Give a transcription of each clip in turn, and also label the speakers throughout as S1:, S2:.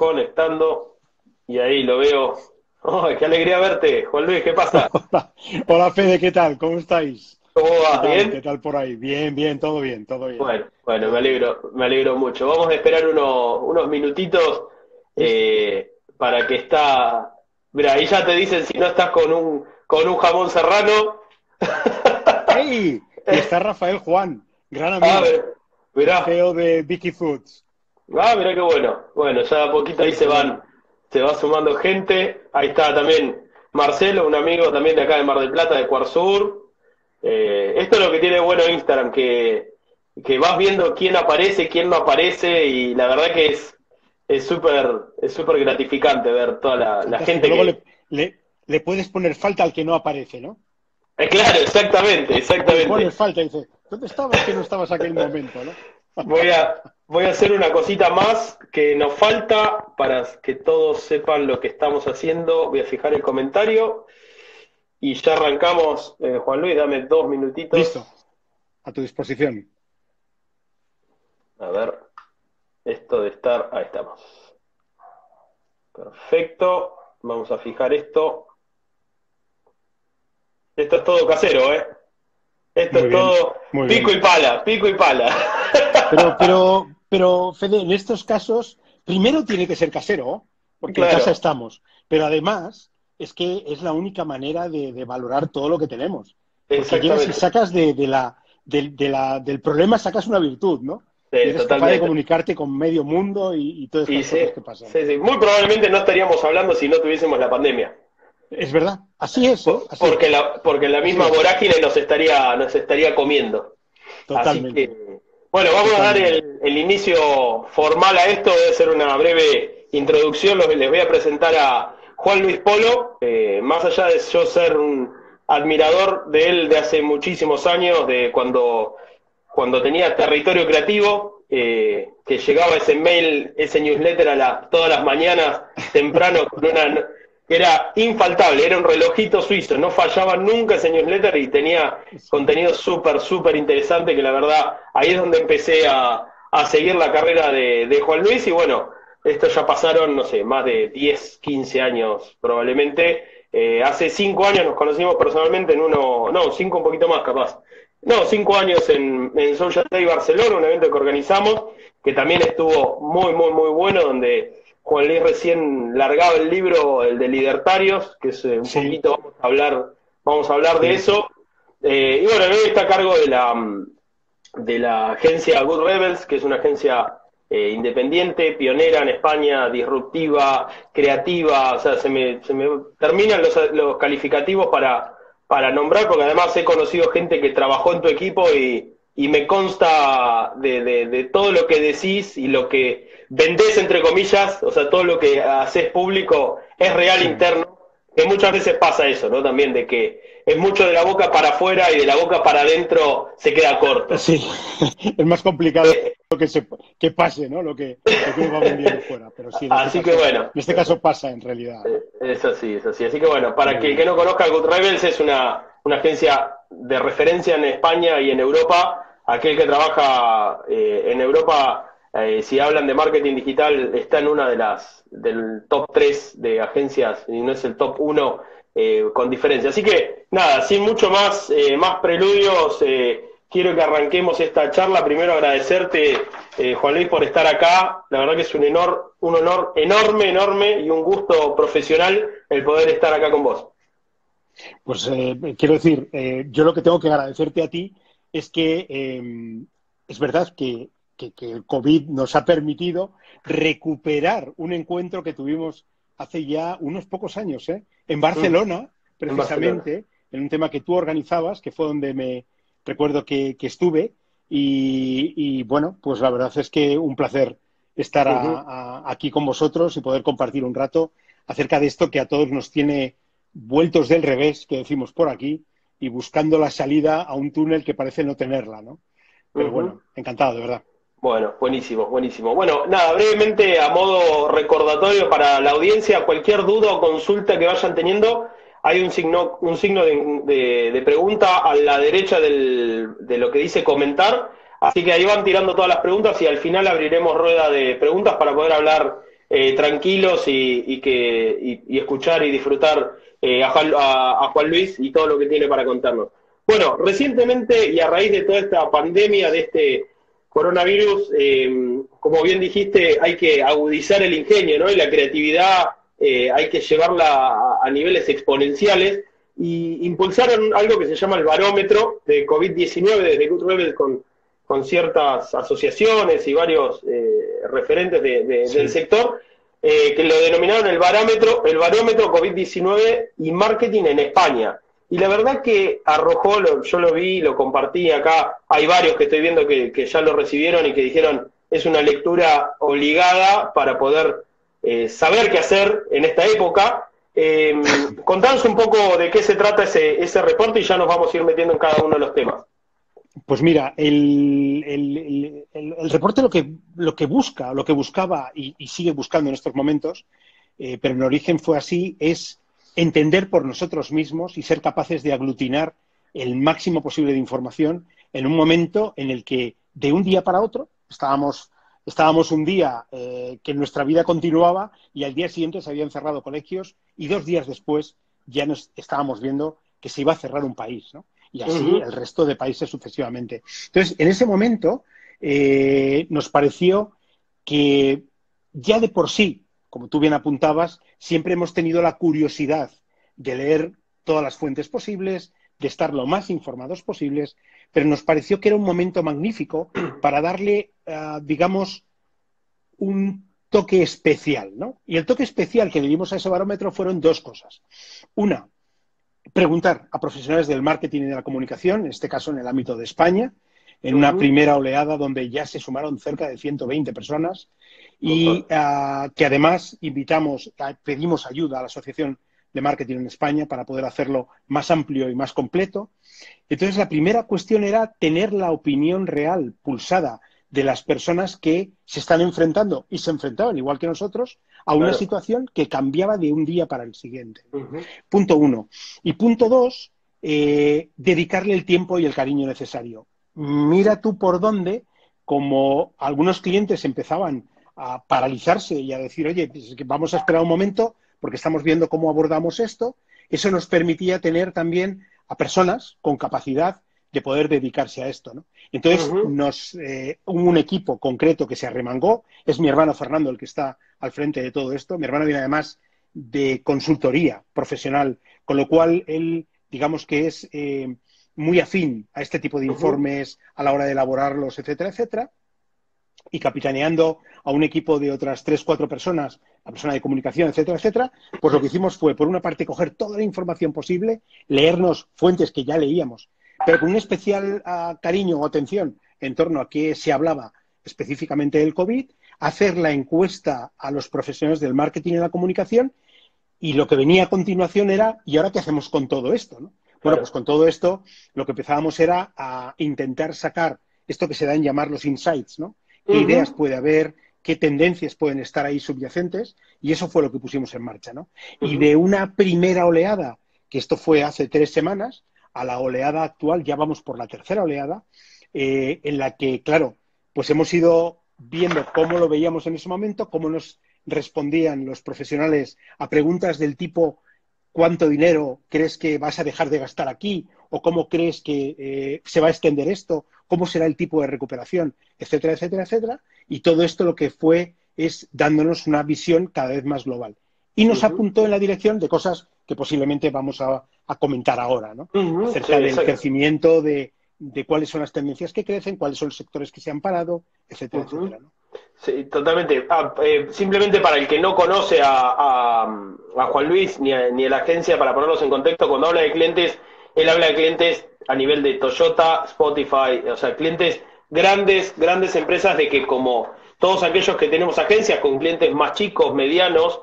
S1: conectando y ahí lo veo. ¡Oh, qué alegría verte! Juan Luis, ¿qué pasa?
S2: Hola, hola Fede, ¿qué tal? ¿Cómo estáis?
S1: ¿Cómo
S2: ¿Qué
S1: vas?
S2: tal? ¿Qué
S1: ¿Bien?
S2: tal por ahí? Bien, bien, todo bien, todo bien,
S1: Bueno,
S2: todo bien.
S1: me alegro mucho. Vamos a esperar unos minutitos
S2: Listo.
S1: para que está. Mira, ahí ya te dicen si no estás con un jamón serrano.
S2: ¡Ey! Y está Rafael Juan, gran
S1: Ah,
S2: amigo, el
S1: mirá.
S2: CEO de Vicky Foods.
S1: Ah, mirá qué bueno. Bueno, ya a poquito ahí
S2: Qué bueno.
S1: se va sumando gente. Ahí está también Marcelo, un amigo también de acá de Mar del Plata, de Cuarsur. Esto es lo que tiene bueno Instagram, que vas viendo quién aparece, quién no aparece, y la verdad que es súper gratificante ver toda la
S2: Fantástico.
S1: gente
S2: Luego
S1: que.
S2: le puedes poner falta al que no aparece, ¿no?
S1: Claro, exactamente,
S2: Le pones
S1: exactamente.
S2: falta y dices, ¿dónde estabas que no estabas aquel momento, no?
S1: Voy a hacer una cosita más que nos falta para que todos sepan lo que estamos haciendo. Voy a fijar el comentario y ya arrancamos. Juan Luis, dame 2 minutitos.
S2: Listo, a tu disposición.
S1: A ver, esto de estar. Ahí estamos. Perfecto. Vamos a fijar esto. Esto es todo casero, ¿eh? Esto
S2: Muy
S1: es
S2: bien,
S1: todo
S2: muy
S1: pico
S2: bien.
S1: y pala, pico y pala.
S2: Pero, Fede, en estos casos, primero tiene que ser casero, porque en casa
S1: Claro,
S2: estamos, pero además es que es la única manera de valorar todo lo que tenemos, porque llegas y
S1: exactamente.
S2: sacas del problema, sacas una virtud, ¿no? Y
S1: Sí,
S2: eres capaz de
S1: totalmente.
S2: comunicarte con medio mundo y todas
S1: Y
S2: estas
S1: sí,
S2: cosas que pasan.
S1: sí, sí. Muy probablemente no estaríamos hablando si no tuviésemos la pandemia.
S2: Es verdad, así es, ¿eh? Así
S1: Porque
S2: es,
S1: la
S2: así
S1: misma
S2: es,
S1: vorágine nos estaría comiendo. Así
S2: totalmente,
S1: que, bueno, vamos a dar
S2: totalmente.
S1: el inicio formal a esto. Debe ser una breve introducción. Les voy a presentar a Juan Luis Polo. Más allá de yo ser un admirador de él de hace muchísimos años, de cuando tenía Territorio Creativo, que llegaba ese mail, ese newsletter todas las mañanas temprano con una. Era infaltable, era un relojito suizo, no fallaba nunca ese newsletter y tenía
S2: Sí.
S1: contenido súper interesante, que la verdad ahí es donde empecé a seguir la carrera de Juan Luis. Y bueno, esto ya pasaron, no sé, más de 10 15 años probablemente. Hace 5 años nos conocimos personalmente en no, 5 un poquito más capaz. No, 5 años en Social Day Barcelona, un evento que organizamos, que también estuvo muy bueno, donde Juan Luis recién largaba el libro, el de Libertarios, que es un
S2: Sí,
S1: poquito, vamos a hablar de
S2: sí.
S1: eso. Y bueno, él está a cargo de la agencia Good Rebels, que es una agencia independiente, pionera en España, disruptiva, creativa. O sea, se me terminan los calificativos para nombrar, porque además he conocido gente que trabajó en tu equipo y me consta de todo lo que decís y lo que vendés, entre comillas, o sea, todo lo que haces público es real
S2: Sí.
S1: interno, que muchas veces pasa eso, ¿no? También de que es mucho de la boca para afuera y de la boca para adentro se queda corto.
S2: Sí, es más complicado que pase, ¿no? Lo que uno va vendiendo fuera. Pero sí,
S1: Así que bueno,
S2: en este caso pasa en realidad, ¿no?
S1: es así, es así. Así que bueno, para
S2: Muy
S1: que el que
S2: bien.
S1: no conozca, Good Rebels es una agencia de referencia en España y en Europa. Aquel que trabaja en Europa, si hablan de marketing digital, está en una del top 3 de agencias, y no es el top uno, con diferencia. Así que nada, sin mucho más preludios, quiero que arranquemos esta charla. Primero agradecerte, Juan Luis, por estar acá. La verdad que es un honor enorme y un gusto profesional el poder estar acá con vos.
S2: Pues quiero decir, yo lo que tengo que agradecerte a ti es que es verdad que el COVID nos ha permitido recuperar un encuentro que tuvimos hace ya unos pocos años, ¿eh? En
S1: Mm,
S2: Barcelona,
S1: en Barcelona.
S2: precisamente, en un tema que tú organizabas, que fue donde me recuerdo que estuve. Bueno, pues la verdad es que un placer estar
S1: Ujú.
S2: aquí con vosotros y poder compartir un rato acerca de esto que a todos nos tiene vueltos del revés, que decimos por aquí, y buscando la salida a un túnel que parece no tenerla, ¿no? Pero
S1: Ujú.
S2: bueno, encantado, de verdad.
S1: Bueno, buenísimo, buenísimo. Bueno, nada, brevemente a modo recordatorio para la audiencia, cualquier duda o consulta que vayan teniendo, hay un signo de pregunta a la derecha de lo que dice comentar, así que ahí van tirando todas las preguntas y al final abriremos rueda de preguntas para poder hablar tranquilos y escuchar y disfrutar a Juan Luis y todo lo que tiene para contarnos. Bueno, recientemente y a raíz de toda esta pandemia, de este coronavirus, como bien dijiste, hay que agudizar el ingenio, ¿no? Y la creatividad hay que llevarla a niveles exponenciales y impulsaron algo que se llama el barómetro de COVID-19 desde Good Rebels con ciertas asociaciones y varios referentes del sector, que lo denominaron el barómetro COVID-19 y marketing en España. Y la verdad que arrojó, yo lo vi, lo compartí acá, hay varios que estoy viendo que ya lo recibieron y que dijeron es una lectura obligada para poder saber qué hacer en esta época. Contanos un poco de qué se trata ese reporte y ya nos vamos a ir metiendo en cada uno de los temas.
S2: Pues mira, el reporte lo que buscaba y sigue buscando en estos momentos, pero en origen fue así, es entender por nosotros mismos y ser capaces de aglutinar el máximo posible de información en un momento en el que de un día para otro estábamos un día que nuestra vida continuaba y al día siguiente se habían cerrado colegios y 2 días después ya nos estábamos viendo que se iba a cerrar un país, ¿no? Y así el resto de países sucesivamente. Entonces, en ese momento nos pareció que ya de por sí, como tú bien apuntabas, siempre hemos tenido la curiosidad de leer todas las fuentes posibles, de estar lo más informados posibles, pero nos pareció que era un momento magnífico para darle, digamos, un toque especial, ¿no? Y el toque especial que le dimos a ese barómetro fueron 2 cosas. Una, preguntar a profesionales del marketing y de la comunicación, en este caso en el ámbito de España, en una primera oleada donde ya se sumaron cerca de 120 personas y que además pedimos ayuda a la Asociación de Marketing en España para poder hacerlo más amplio y más completo. Entonces, la primera cuestión era tener la opinión real, pulsada, de las personas que se están enfrentando y se enfrentaban, igual que nosotros, a una situación que cambiaba de un día para el siguiente. Punto 1. Y punto 2, dedicarle el tiempo y el cariño necesario. Mira tú por dónde, como algunos clientes empezaban a paralizarse y a decir, oye, pues que vamos a esperar un momento porque estamos viendo cómo abordamos esto, eso nos permitía tener también a personas con capacidad de poder dedicarse a esto, ¿no? Entonces, hubo un equipo concreto que se arremangó, es mi hermano Fernando el que está al frente de todo esto, mi hermano viene además de consultoría profesional, con lo cual él, digamos que es muy afín a este tipo de informes a la hora de elaborarlos, etcétera, etcétera, y capitaneando a un equipo de otras 3, 4 personas, la persona de comunicación, etcétera, etcétera, pues lo que hicimos fue, por una parte, coger toda la información posible, leernos fuentes que ya leíamos, pero con un especial cariño o atención en torno a qué se hablaba específicamente del COVID, hacer la encuesta a los profesionales del marketing y la comunicación, y lo que venía a continuación era, ¿y ahora qué hacemos con todo esto, no? Bueno, pues con todo esto lo que empezábamos era a intentar sacar esto que se da en llamar los insights, ¿no? ¿Qué ideas puede haber? ¿Qué tendencias pueden estar ahí subyacentes? Y eso fue lo que pusimos en marcha, ¿no? Y de una primera oleada, que esto fue hace 3 semanas, a la oleada actual, ya vamos por la tercera oleada, en la que, claro, pues hemos ido viendo cómo lo veíamos en ese momento, cómo nos respondían los profesionales a preguntas del tipo ¿cuánto dinero crees que vas a dejar de gastar aquí? ¿O cómo crees que se va a extender esto? ¿Cómo será el tipo de recuperación? Etcétera, etcétera, etcétera. Y todo esto lo que fue es dándonos una visión cada vez más global. Y nos apuntó en la dirección de cosas que posiblemente vamos a comentar ahora, ¿no? Acerca del crecimiento, de cuáles son las tendencias que crecen, cuáles son los sectores que se han parado, etcétera, etcétera, ¿no?
S1: Sí, totalmente. Simplemente para el que no conoce a Juan Luis ni a la agencia, para ponerlos en contexto, cuando habla de clientes, él habla de clientes a nivel de Toyota, Spotify, o sea, clientes grandes empresas, de que como todos aquellos que tenemos agencias con clientes más chicos, medianos,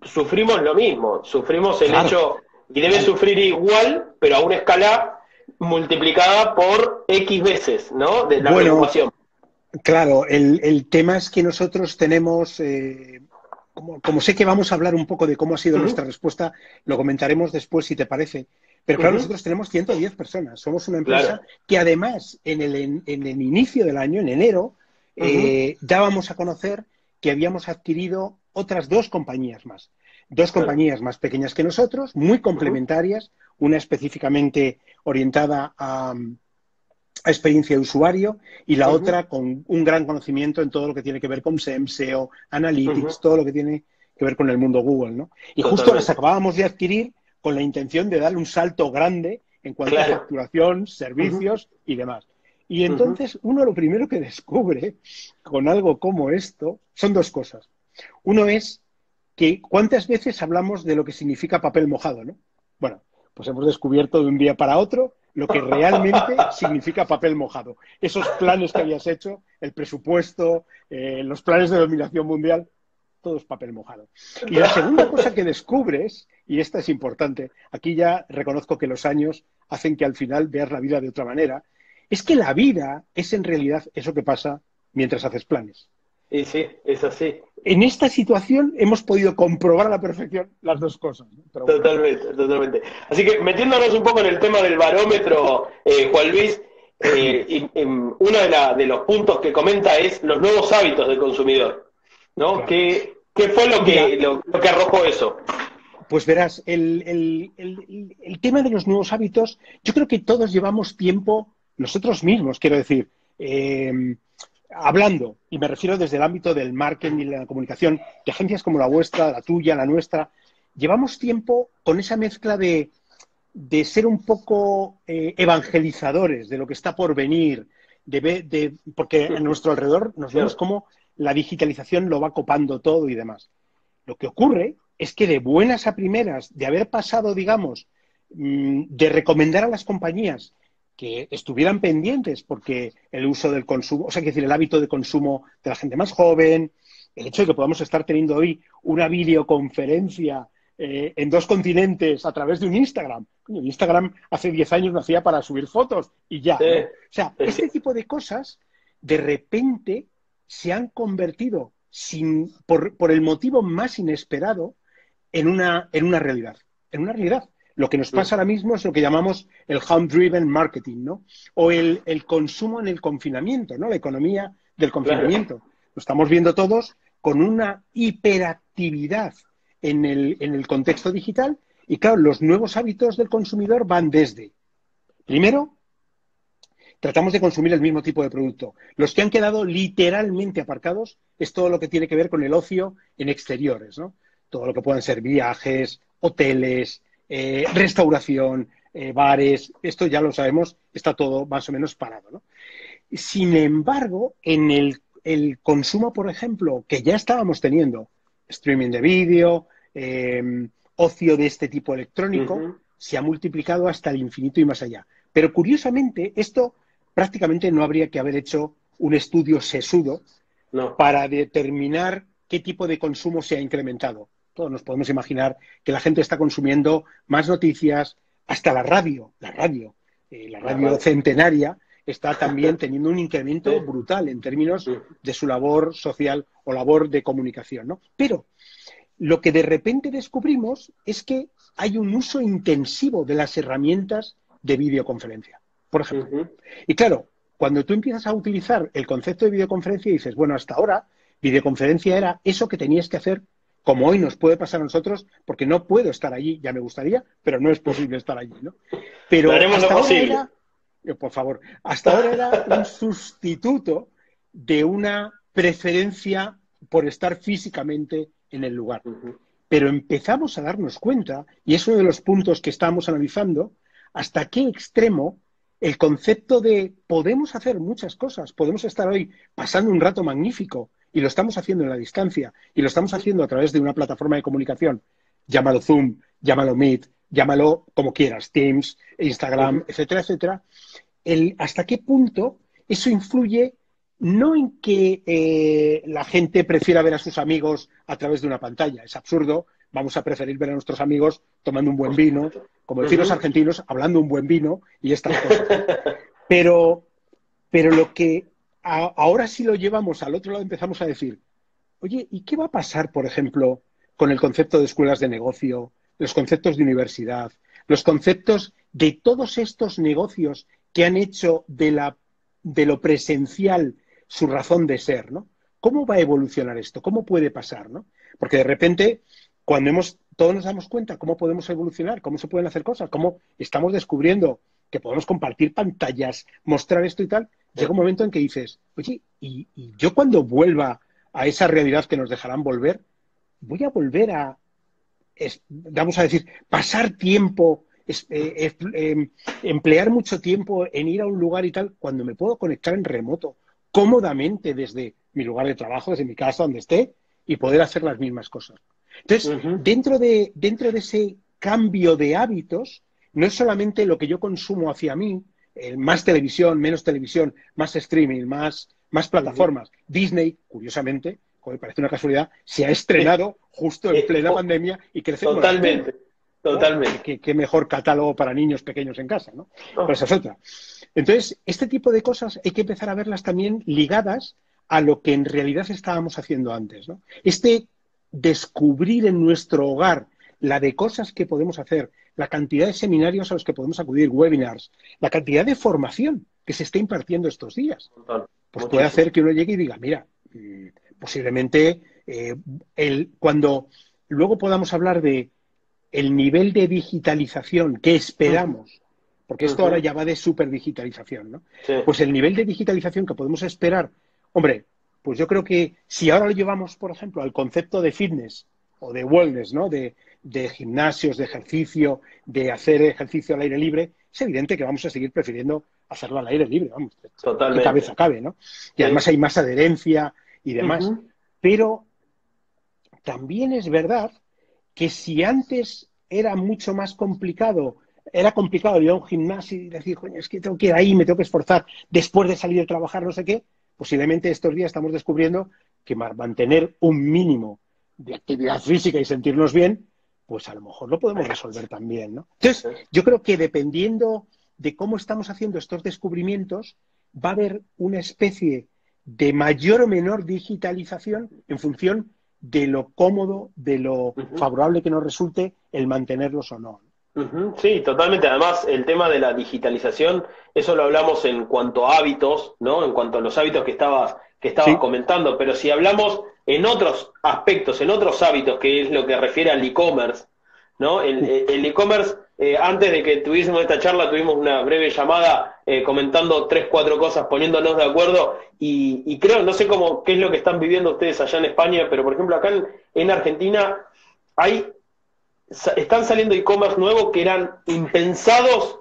S1: sufrimos lo mismo, sufrimos el hecho, y debe sufrir igual, pero a una escala multiplicada por X veces, ¿no? De la preocupación.
S2: Claro, el tema es que nosotros tenemos, como sé que vamos a hablar un poco de cómo ha sido nuestra respuesta, lo comentaremos después si te parece, pero claro, nosotros tenemos 110 personas, somos una empresa que además en el inicio del año, en enero, dábamos a conocer que habíamos adquirido otras dos compañías más. Dos compañías más pequeñas que nosotros, muy complementarias, una específicamente orientada a experiencia de usuario y la otra con un gran conocimiento en todo lo que tiene que ver con SEM, SEO, Analytics, todo lo que tiene que ver con el mundo Google, ¿no? Y justo las acabábamos de adquirir con la intención de darle un salto grande en cuanto a facturación, servicios y demás. Y entonces uno lo primero que descubre con algo como esto son dos cosas. Uno es que cuántas veces hablamos de lo que significa papel mojado, ¿no? Bueno, pues hemos descubierto de un día para otro lo que realmente significa papel mojado. Esos planes que habías hecho, el presupuesto, los planes de dominación mundial, todo es papel mojado. Y la segunda cosa que descubres, y esta es importante, aquí ya reconozco que los años hacen que al final veas la vida de otra manera, es que la vida es en realidad eso que pasa mientras haces planes.
S1: Y sí, es así.
S2: En esta situación hemos podido comprobar a la perfección las dos cosas, ¿no? Pero bueno.
S1: Totalmente, totalmente. Así que metiéndonos un poco en el tema del barómetro, Juan Luis, uno de los puntos que comenta es los nuevos hábitos del consumidor, ¿no? Claro. ¿Qué fue lo que arrojó eso?
S2: Pues verás, el tema de los nuevos hábitos, yo creo que todos llevamos tiempo, nosotros mismos, quiero decir, hablando, y me refiero desde el ámbito del marketing y la comunicación, de agencias como la vuestra, la tuya, la nuestra, llevamos tiempo con esa mezcla de ser un poco evangelizadores de lo que está por venir, porque a nuestro alrededor nos vemos como la digitalización lo va copando todo y demás. Lo que ocurre es que de buenas a primeras, de haber pasado, digamos, de recomendar a las compañías que estuvieran pendientes porque el uso del consumo, o sea, que decir, el hábito de consumo de la gente más joven, el hecho de que podamos estar teniendo hoy una videoconferencia en dos continentes a través de un Instagram. Instagram hace 10 años lo hacía para subir fotos y ya, ¿no? O sea, este tipo de cosas de repente se han convertido por el motivo más inesperado en una realidad. En una realidad. Lo que nos pasa ahora mismo es lo que llamamos el home-driven marketing, ¿no? O el consumo en el confinamiento, ¿no? La economía del confinamiento. Claro. Lo estamos viendo todos con una hiperactividad en el contexto digital y, claro, los nuevos hábitos del consumidor van desde, primero, tratamos de consumir el mismo tipo de producto. Los que han quedado literalmente aparcados es todo lo que tiene que ver con el ocio en exteriores, ¿no? Todo lo que puedan ser viajes, hoteles, restauración, bares, esto ya lo sabemos, está todo más o menos parado, ¿no? Sin embargo, en el consumo, por ejemplo, que ya estábamos teniendo, streaming de vídeo, ocio de este tipo electrónico, se ha multiplicado hasta el infinito y más allá. Pero curiosamente, esto prácticamente no habría que haber hecho un estudio sesudo para determinar qué tipo de consumo se ha incrementado. Todos nos podemos imaginar que la gente está consumiendo más noticias, hasta la radio centenaria está también teniendo un incremento brutal en términos de su labor social o labor de comunicación, ¿no? Pero lo que de repente descubrimos es que hay un uso intensivo de las herramientas de videoconferencia, por ejemplo. Y claro, cuando tú empiezas a utilizar el concepto de videoconferencia y dices, bueno, hasta ahora videoconferencia era eso que tenías que hacer como hoy nos puede pasar a nosotros, porque no puedo estar allí, ya me gustaría, pero no es posible estar allí, ¿no? Pero hasta ahora era, por favor, hasta ahora era un sustituto de una preferencia por estar físicamente en el lugar. Pero empezamos a darnos cuenta, y es uno de los puntos que estamos analizando, hasta qué extremo el concepto de podemos hacer muchas cosas, podemos estar hoy pasando un rato magnífico, y lo estamos haciendo en la distancia, y lo estamos haciendo a través de una plataforma de comunicación, llámalo Zoom, llámalo Meet, llámalo como quieras, Teams, Instagram, etcétera, etcétera. ¿Hasta qué punto eso influye no en que la gente prefiera ver a sus amigos a través de una pantalla? Es absurdo, vamos a preferir ver a nuestros amigos tomando un buen vino, como decir los argentinos, hablando un buen vino y estas cosas. Pero lo que ahora sí lo llevamos al otro lado, empezamos a decir, oye, ¿y qué va a pasar, por ejemplo, con el concepto de escuelas de negocio, los conceptos de universidad, los conceptos de todos estos negocios que han hecho de lo presencial su razón de ser, ¿no? ¿Cómo va a evolucionar esto? ¿Cómo puede pasar, no? Porque de repente, todos nos damos cuenta cómo podemos evolucionar, cómo se pueden hacer cosas, cómo estamos descubriendo que podemos compartir pantallas, mostrar esto y tal, llega un momento en que dices, oye, y yo cuando vuelva a esa realidad que nos dejarán volver, voy a volver a, vamos a decir, pasar tiempo, emplear mucho tiempo en ir a un lugar y tal, cuando me puedo conectar en remoto, cómodamente desde mi lugar de trabajo, desde mi casa, donde esté, y poder hacer las mismas cosas. Entonces, dentro de ese cambio de hábitos, no es solamente lo que yo consumo hacia mí, más televisión, menos televisión, más streaming, más plataformas. Disney, curiosamente, como me parece una casualidad, se ha estrenado justo en plena pandemia y crece como la espuma, ¿no?
S1: Totalmente.
S2: ¿Qué mejor catálogo para niños pequeños en casa, ¿no? Pero esa es otra. Entonces, este tipo de cosas hay que empezar a verlas también ligadas a lo que en realidad estábamos haciendo antes, ¿no? Descubrir en nuestro hogar la de cosas que podemos hacer, la cantidad de seminarios a los que podemos acudir, webinars, la cantidad de formación que se está impartiendo estos días, pues puede hacer que uno llegue y diga, mira, posiblemente cuando luego podamos hablar de el nivel de digitalización que esperamos, porque esto ahora ya va de superdigitalización, ¿no?
S1: Sí.
S2: Pues el nivel de digitalización que podemos esperar, hombre, pues yo creo que si ahora lo llevamos, por ejemplo, al concepto de fitness o de wellness, ¿no? De gimnasios, de ejercicio, de hacer ejercicio al aire libre, es evidente que vamos a seguir prefiriendo hacerlo al aire libre, vamos,
S1: totalmente.
S2: qué cabeza cabe, ¿no? Y además hay más adherencia y demás. Pero también es verdad que si antes era mucho más complicado, era complicado ir a un gimnasio y decir, coño, es que tengo que ir ahí, me tengo que esforzar después de salir de trabajar, no sé qué, posiblemente estos días estamos descubriendo que mantener un mínimo de actividad física y sentirnos bien, pues a lo mejor lo podemos resolver también, ¿no? Entonces, yo creo que dependiendo de cómo estamos haciendo estos descubrimientos, va a haber una especie de mayor o menor digitalización en función de lo cómodo, de lo favorable que nos resulte el mantenerlos o no.
S1: Sí, totalmente. Además, el tema de la digitalización, eso lo hablamos en cuanto a hábitos, ¿no? En cuanto a los hábitos que estabas
S2: Sí.
S1: comentando, pero si hablamos en otros aspectos, en otros hábitos, que es lo que refiere al e-commerce, ¿no? El e-commerce, antes de que tuviésemos esta charla, tuvimos una breve llamada comentando 3, 4 cosas, poniéndonos de acuerdo, y creo, no sé qué es lo que están viviendo ustedes allá en España, pero por ejemplo acá en Argentina están saliendo e-commerce nuevos que eran impensados,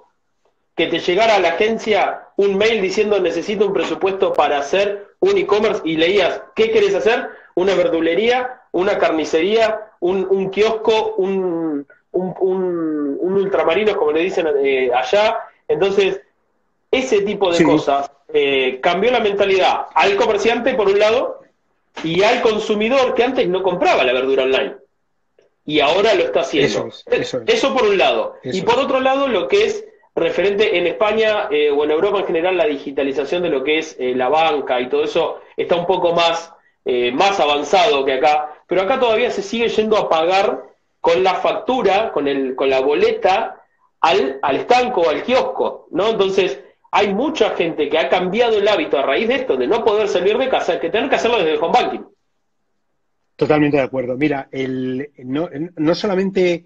S1: que te llegara a la agencia un mail diciendo necesito un presupuesto para hacer un e-commerce y leías, ¿qué querés hacer? Una verdulería, una carnicería, un kiosco, un ultramarinos, como le dicen allá. Entonces, ese tipo de cosas cambió la mentalidad al comerciante, por un lado, y al consumidor que antes no compraba la verdura online. Y ahora lo está haciendo. Eso por un lado. Y por otro lado, lo que es referente en España o en Europa en general, la digitalización de lo que es la banca y todo eso está un poco más avanzado que acá. Pero acá todavía se sigue yendo a pagar con la factura, con la boleta, al estanco, al kiosco, ¿no? Entonces, hay mucha gente que ha cambiado el hábito a raíz de esto, de no poder salir de casa, que tener que hacerlo desde el home banking.
S2: Totalmente de acuerdo. Mira, no solamente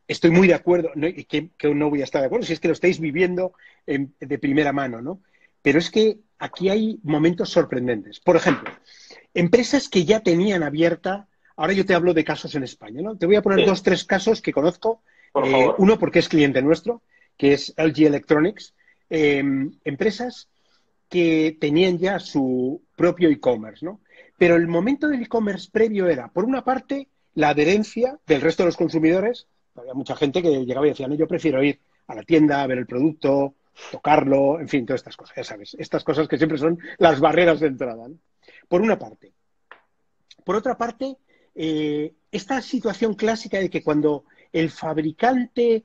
S2: estoy muy de acuerdo, que no voy a estar de acuerdo, si es que lo estáis viviendo de primera mano, ¿no? Pero es que aquí hay momentos sorprendentes. Por ejemplo, empresas que ya tenían abierta, ahora yo te hablo de casos en España, ¿no? Te voy a poner 2, 3 casos que conozco.
S1: Por favor.
S2: Uno porque es cliente nuestro, que es LG Electronics. Empresas que tenían ya su propio e-commerce, ¿no? Pero el momento del e-commerce previo era, por una parte, la adherencia del resto de los consumidores. Había mucha gente que llegaba y decía, no, yo prefiero ir a la tienda, a ver el producto, tocarlo, en fin, todas estas cosas, ya sabes, estas cosas que siempre son las barreras de entrada, ¿no? Por una parte. Por otra parte, esta situación clásica de que cuando el fabricante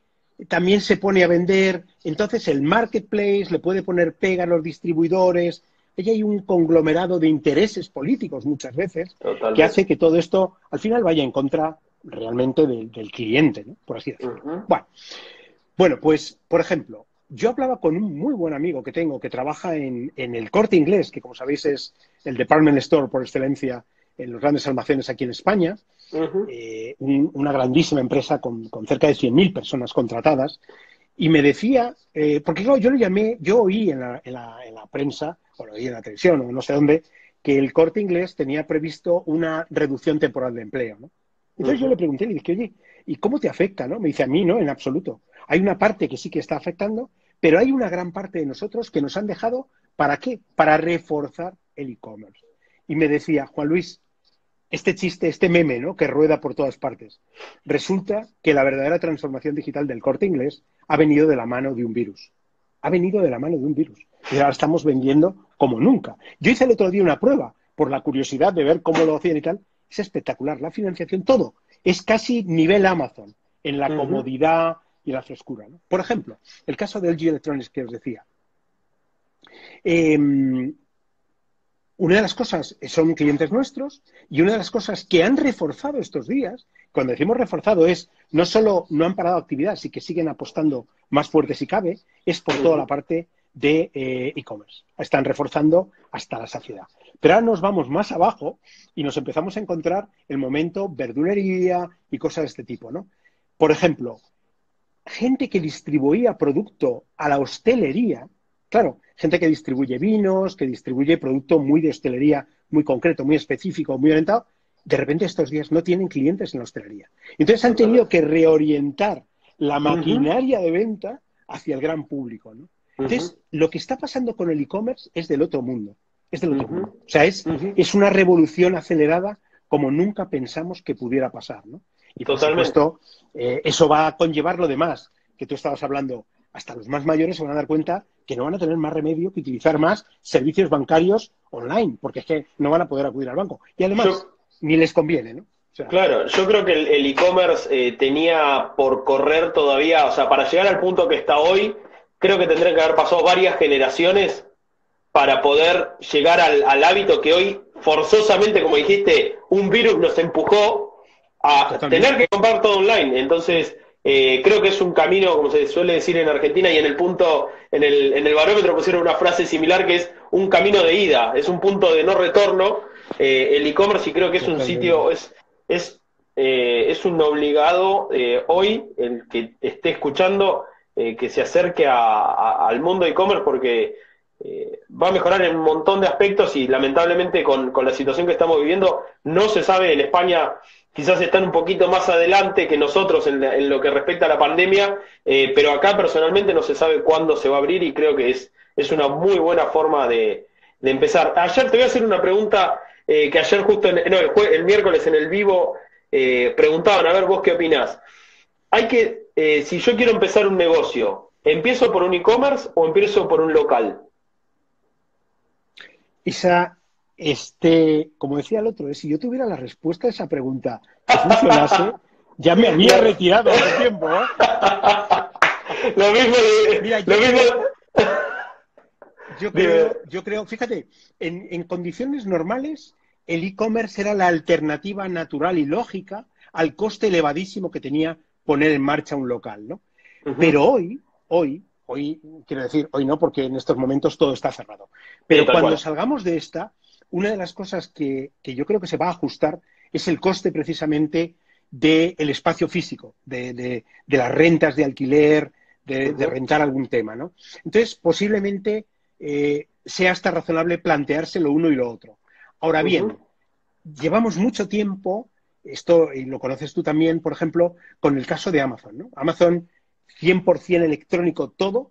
S2: también se pone a vender, entonces el marketplace le puede poner pega a los distribuidores. Ahí hay un conglomerado de intereses políticos muchas veces. Totalmente. Que hace que todo esto al final vaya en contra realmente del cliente, ¿no? Por así decirlo. Bueno, pues, por ejemplo, yo hablaba con un muy buen amigo que tengo que trabaja en el Corte Inglés, que como sabéis es el department store por excelencia en los grandes almacenes aquí en España, una grandísima empresa con cerca de 100.000 personas contratadas, y me decía, porque claro, yo lo llamé, yo oí en la prensa, o lo oí en la televisión, o no sé dónde, que el Corte Inglés tenía previsto una reducción temporal de empleo, ¿no? Entonces yo le pregunté, le dije, oye, ¿y cómo te afecta, no? Me dice, a mí no, en absoluto. Hay una parte que sí que está afectando, pero hay una gran parte de nosotros que nos han dejado, ¿para qué? Para reforzar el e-commerce. Y me decía, Juan Luis, este chiste, este meme, ¿no?, que rueda por todas partes. Resulta que la verdadera transformación digital del Corte Inglés ha venido de la mano de un virus. Ha venido de la mano de un virus. Y ahora estamos vendiendo como nunca. Yo hice el otro día una prueba por la curiosidad de ver cómo lo hacían y tal. Es espectacular. La financiación, todo. Es casi nivel Amazon en la comodidad y la frescura, ¿no? Por ejemplo, el caso de LG Electronics que os decía. Una de las cosas son clientes nuestros y una de las cosas que han reforzado estos días, cuando decimos reforzado es no solo no han parado actividad, sí que siguen apostando más fuerte si cabe, es por toda la parte de e-commerce. Están reforzando hasta la saciedad. Pero ahora nos vamos más abajo y nos empezamos a encontrar el momento verdulería y cosas de este tipo, ¿no? Por ejemplo, gente que distribuía producto a la hostelería. Claro, gente que distribuye vinos, que distribuye producto muy de hostelería, muy concreto, muy específico, muy orientado, de repente estos días no tienen clientes en la hostelería. Entonces han tenido que reorientar la maquinaria de venta hacia el gran público, ¿no? Entonces, lo que está pasando con el e-commerce es del otro mundo. Es del otro mundo. O sea, es una revolución acelerada como nunca pensamos que pudiera pasar, ¿no? Y por supuesto, eso va a conllevar lo demás, que tú estabas hablando. Hasta los más mayores se van a dar cuenta que no van a tener más remedio que utilizar más servicios bancarios online, porque es que no van a poder acudir al banco. Y además, ni les conviene, ¿no? O sea,
S1: claro, yo creo que el e-commerce tenía por correr todavía, o sea, para llegar al punto que está hoy, creo que tendrían que haber pasado varias generaciones para poder llegar al hábito que hoy, forzosamente, como dijiste, un virus nos empujó a tener que comprar todo online. Entonces, creo que es un camino, como se suele decir en Argentina, y en el punto, en el barómetro pusieron una frase similar que es un camino de ida, es un punto de no retorno. El e-commerce, y creo que es un sitio, es un obligado hoy, el que esté escuchando, que se acerque al mundo e-commerce, porque va a mejorar en un montón de aspectos y lamentablemente con la situación que estamos viviendo no se sabe. En España quizás están un poquito más adelante que nosotros en lo que respecta a la pandemia, pero acá personalmente no se sabe cuándo se va a abrir, y creo que es una muy buena forma de empezar. Ayer te voy a hacer una pregunta que ayer justo, el miércoles en el vivo preguntaban, a ver, vos qué opinás. Si yo quiero empezar un negocio, ¿empiezo por un e-commerce o empiezo por un local?
S2: Como decía el otro, si yo tuviera la respuesta a esa pregunta que funcionase, ya me había retirado hace tiempo, ¿eh?
S1: Lo mismo.
S2: Mira, yo creo, fíjate, en condiciones normales, el e-commerce era la alternativa natural y lógica al coste elevadísimo que tenía poner en marcha un local, ¿no? Pero hoy, quiero decir, hoy no, porque en estos momentos todo está cerrado. Pero cuando salgamos de esta, una de las cosas que yo creo que se va a ajustar es el coste precisamente del espacio físico, de las rentas de alquiler, de rentar algún tema, ¿no? Entonces, posiblemente sea hasta razonable plantearse lo uno y lo otro. Ahora bien, llevamos mucho tiempo, esto y lo conoces tú también, por ejemplo, con el caso de Amazon, ¿no? Amazon 100% electrónico todo,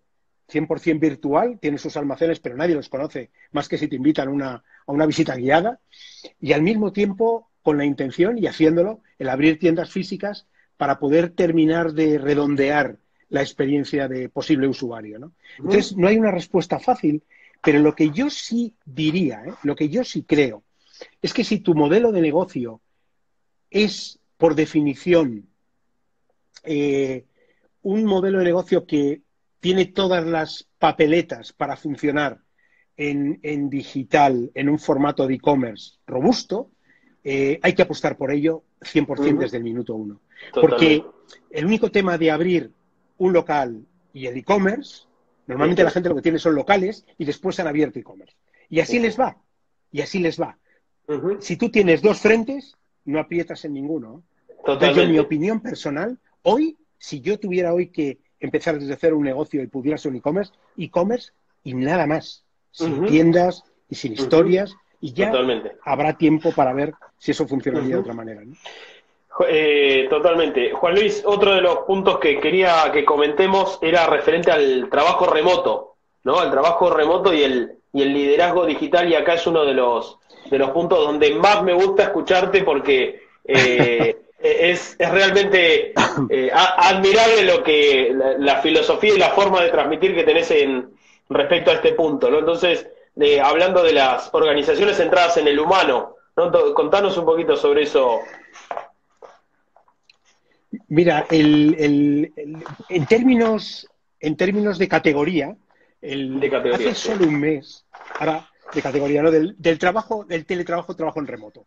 S2: 100% virtual, tiene sus almacenes, pero nadie los conoce, más que si te invitan a una visita guiada, y al mismo tiempo con la intención, y haciéndolo, el abrir tiendas físicas para poder terminar de redondear la experiencia de posible usuario, ¿no? Entonces, no hay una respuesta fácil, pero lo que yo sí diría, lo que yo sí creo, es que si tu modelo de negocio es, por definición, un modelo de negocio que tiene todas las papeletas para funcionar en digital, en un formato de e-commerce robusto, hay que apostar por ello 100% desde el minuto uno. Porque el único tema de abrir un local y el e-commerce, normalmente la gente lo que tiene son locales y después han abierto e-commerce. Y así les va. Y así les va. Si tú tienes dos frentes, no aprietas en ninguno. Entonces, yo, mi opinión personal, hoy, si yo tuviera hoy que empezar desde cero un negocio y pudiera ser un e-commerce y nada más, sin tiendas y sin historias, y ya habrá tiempo para ver si eso funcionaría de otra manera, ¿no?
S1: Totalmente. Juan Luis, otro de los puntos que quería que comentemos era referente al trabajo remoto, ¿no? Al trabajo remoto y el liderazgo digital, y acá es uno de los puntos donde más me gusta escucharte porque es realmente admirable lo que la filosofía y la forma de transmitir que tenés respecto a este punto, ¿no? Entonces, hablando de las organizaciones centradas en el humano, ¿no? Contanos un poquito sobre eso.
S2: Mira, en términos de categoría, hace solo un mes, ahora de categoría, ¿no? del teletrabajo, trabajo en remoto.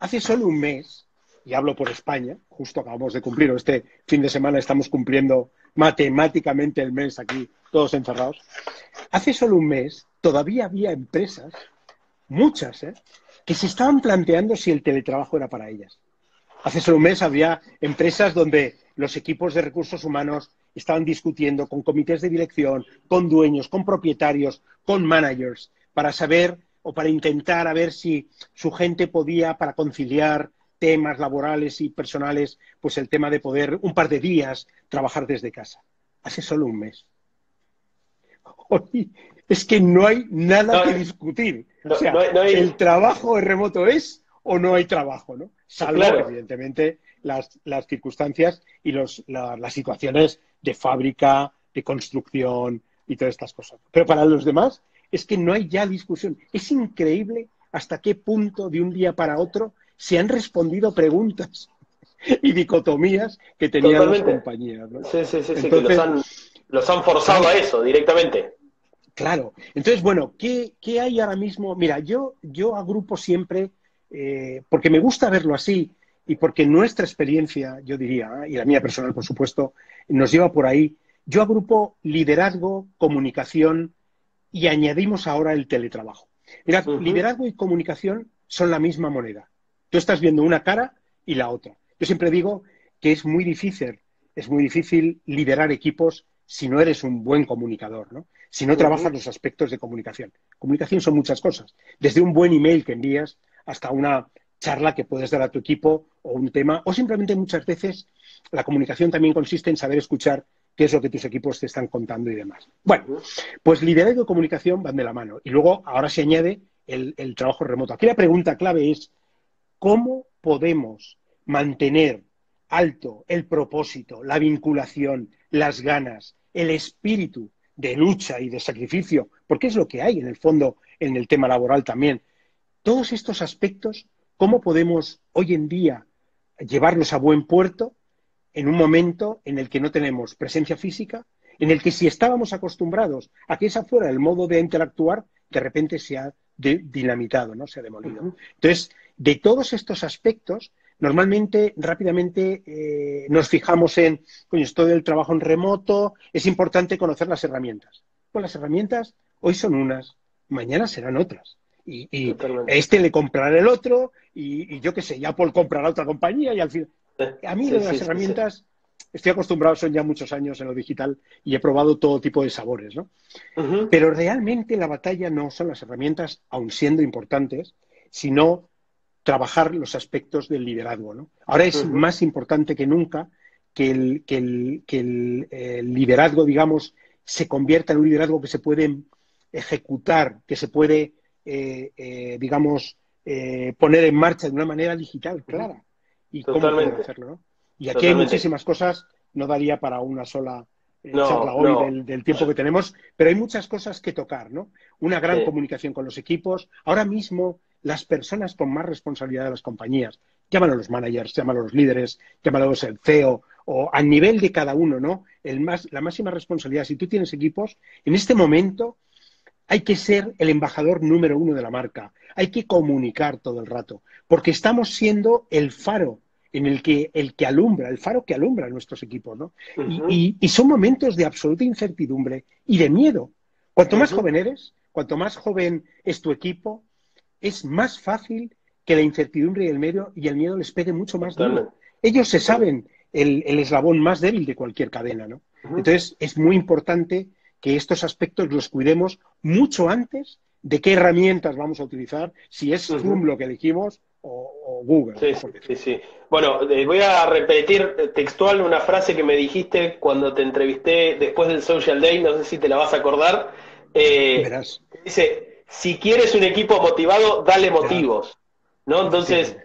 S2: Hace solo un mes, y hablo por España, justo acabamos de cumplir, este fin de semana estamos cumpliendo matemáticamente el mes aquí, todos encerrados. Hace solo un mes todavía había empresas, muchas, que se estaban planteando si el teletrabajo era para ellas. Hace solo un mes había empresas donde los equipos de recursos humanos estaban discutiendo con comités de dirección, con dueños, con propietarios, con managers, para saber o para intentar a ver si su gente podía, para conciliar temas laborales y personales, pues el tema de poder un par de días trabajar desde casa. Hace solo un mes. Hoy es que no hay nada que discutir. O sea, el trabajo remoto es o no hay trabajo, ¿no? Salvo, evidentemente, las circunstancias y las situaciones de fábrica, de construcción y todas estas cosas. Pero para los demás es que no hay ya discusión. Es increíble hasta qué punto de un día para otro se han respondido preguntas y dicotomías que tenían las compañías, ¿no?
S1: Sí, entonces, que los han forzado a eso directamente.
S2: Claro. Entonces, bueno, ¿qué hay ahora mismo? Mira, yo agrupo siempre... porque me gusta verlo así y porque nuestra experiencia, yo diría, y la mía personal, por supuesto, nos lleva por ahí. Yo agrupo liderazgo, comunicación y añadimos ahora el teletrabajo. Mira, liderazgo y comunicación son la misma moneda. Tú estás viendo una cara y la otra. Yo siempre digo que es muy difícil liderar equipos si no eres un buen comunicador, ¿no? Si no trabajas los aspectos de comunicación. Comunicación son muchas cosas, desde un buen email que envías hasta una charla que puedes dar a tu equipo o un tema, o simplemente muchas veces la comunicación también consiste en saber escuchar qué es lo que tus equipos te están contando y demás. Bueno, pues liderazgo y comunicación van de la mano. Y luego ahora se añade el trabajo remoto. Aquí la pregunta clave es, ¿cómo podemos mantener alto el propósito, la vinculación, las ganas, el espíritu de lucha y de sacrificio? Porque es lo que hay en el fondo en el tema laboral también. Todos estos aspectos, ¿cómo podemos hoy en día llevarlos a buen puerto en un momento en el que no tenemos presencia física, en el que si estábamos acostumbrados a que ese fuera el modo de interactuar, de repente se ha dinamitado, ¿no? Se ha demolido. Entonces, de todos estos aspectos, normalmente, rápidamente, nos fijamos en, coño, esto del trabajo en remoto, es importante conocer las herramientas. Pues las herramientas hoy son unas, mañana serán otras. Y este le comprará el otro, y yo qué sé, ya Apple comprará otra compañía, y al final... A mí de las herramientas, estoy acostumbrado, son ya muchos años en lo digital, y he probado todo tipo de sabores, ¿no? Pero realmente la batalla no son las herramientas, aun siendo importantes, sino trabajar los aspectos del liderazgo, ¿no? Ahora es más importante que nunca que el liderazgo, digamos, se convierta en un liderazgo que se puede ejecutar, que se puede... poner en marcha de una manera digital clara. ¿Y cómo poder hacerlo, no? Y aquí hay muchísimas cosas, no daría para una sola charla hoy del tiempo que tenemos, pero hay muchas cosas que tocar, ¿no? Una gran comunicación con los equipos. Ahora mismo, las personas con más responsabilidad de las compañías, llámalo los managers, llámalo los líderes, llámalos el CEO, o a nivel de cada uno, ¿no? La máxima responsabilidad, si tú tienes equipos, en este momento hay que ser el embajador número uno de la marca. Hay que comunicar todo el rato, porque estamos siendo el faro en el que alumbra, el faro que alumbra a nuestros equipos, ¿no? Y son momentos de absoluta incertidumbre y de miedo. Cuanto más joven eres, cuanto más joven es tu equipo, es más fácil que la incertidumbre y el miedo les pegue mucho más duro.
S1: Totalmente.
S2: Ellos se saben el eslabón más débil de cualquier cadena, ¿no?
S1: Ujú.
S2: Entonces, es muy importante que estos aspectos los cuidemos mucho antes de qué herramientas vamos a utilizar, si es Zoom
S1: Ujú.
S2: lo que elegimos o Google,
S1: Sí,
S2: ¿no?
S1: sí, sí, sí. Bueno, voy a repetir textual una frase que me dijiste cuando te entrevisté después del Social Day, no sé si te la vas a acordar.
S2: Verás,
S1: Dice, si quieres un equipo motivado, dale
S2: ya,
S1: motivos, ¿no? Entonces,